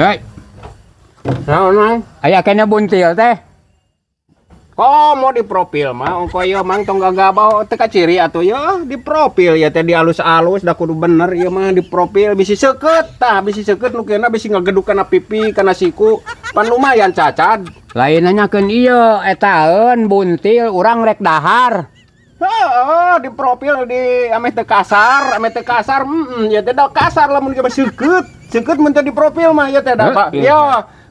Hei, Naon? aya kena buntil teh. Kok mau di profil mah ongko ieu mang tong gagabau teka ciri atuh ya di profil ya teh di alus-alus da kudu bener ieu mah di profil bisi seukeut tah bisi seukeut nu kena bisi ngageduh kana pipi kana siku pan lumayan cacad. Lain nanyakeun ieu etaeun buntil urang rek dahar. Heeh, di profil di ame teu kasar ya teh da kasar lamun ge seukeut. Seukeut mun teh di profil mah ya teh da Pak. Yo,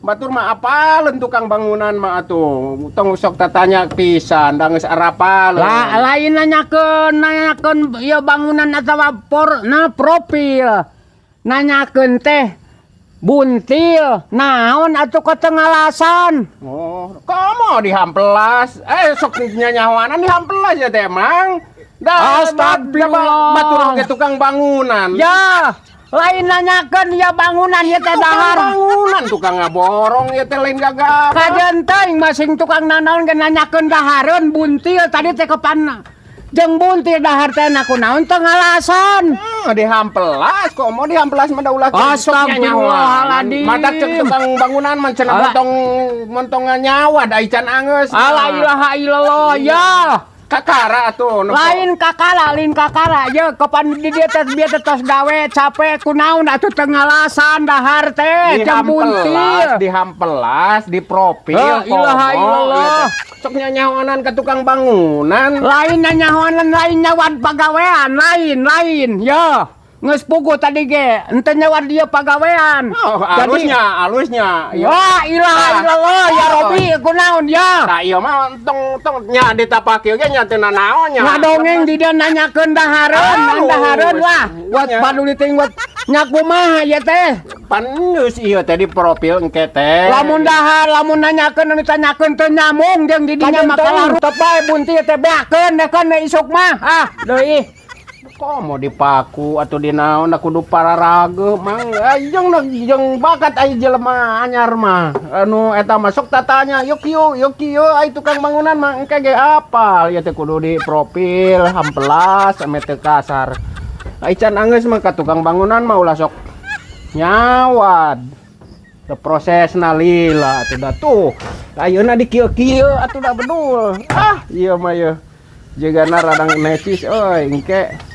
batur mah apaleun tukang bangunan mah atuh. Tong sok tatanya pisan da geus arapaleun. Lain nanyakeun ieu bangunan atawa profil. Nanyakeun teh buntil naon atuh ketengalasan. Oh, komo dihampelas. Sok nyanyawanan dihampelas ya teh mang. Astagfirullah. Batur ge tukang bangunan. Ya, lain nanyakeun ya bangunan ya teh dahar. Bangunan tukang ngaborong ya teh lain gagah. Kajen teuing masing tukang nanaon ge nanyakeun dahareun buntil tadi teh kepan jeung buntil dahar teh nakunaon teu ngalasan. Dihampelas kok mau dihampelas mah da ulah Astagfirullahaladzim. mata cek tukang bangunan mah cenah montong nyawa da ican angeus. La ilaha illallah ya. Kakara atuh Lain kakara ye kepan di dia teh bieu teh tos gawe capek kunaon atuh teu ngalasan dahar teh jeung buntil. Dihampelas di profil La ilaha illallah. Sok nyanyawanan ke tukang bangunan. Lain nyanyahoan lain nyawad pagawean lain ya. Geus puguh tadi ge henteu nyawad dia pagawean. Alusnya. Wah, ilaha illallah ya Robi kunaon ya. Tah ieu mah tong nya ditapake ge nya teu nanaon nya. Ngadongeng di dia nanyakeun dahareun wah. Wat paduli teuing wat nya kumaha ya teh. Pan geus ieu teh di profil engke teh. Lamun dahar lamun nanyakeun anu ditanyakeun teu nyamung jeung di dinya makalar tepay bunti teh beakeun isuk mah. Ah, deui. Kok mau dipaku atau dinaon aku kudu pararage mang jeung bakat aya jelema anyar mah anu eta masuk tatanya yuk ai tukang bangunan mah engke ge apal ya teh kudu di profil hampelas ame teu kasar ai can anggeus mah ka tukang bangunan mah ulah sok nyawad teu prosesna lila atuh da tuh ayeuna di kieu-kieu atuh da bedul ieu mah ieu jigana radang necis euy engke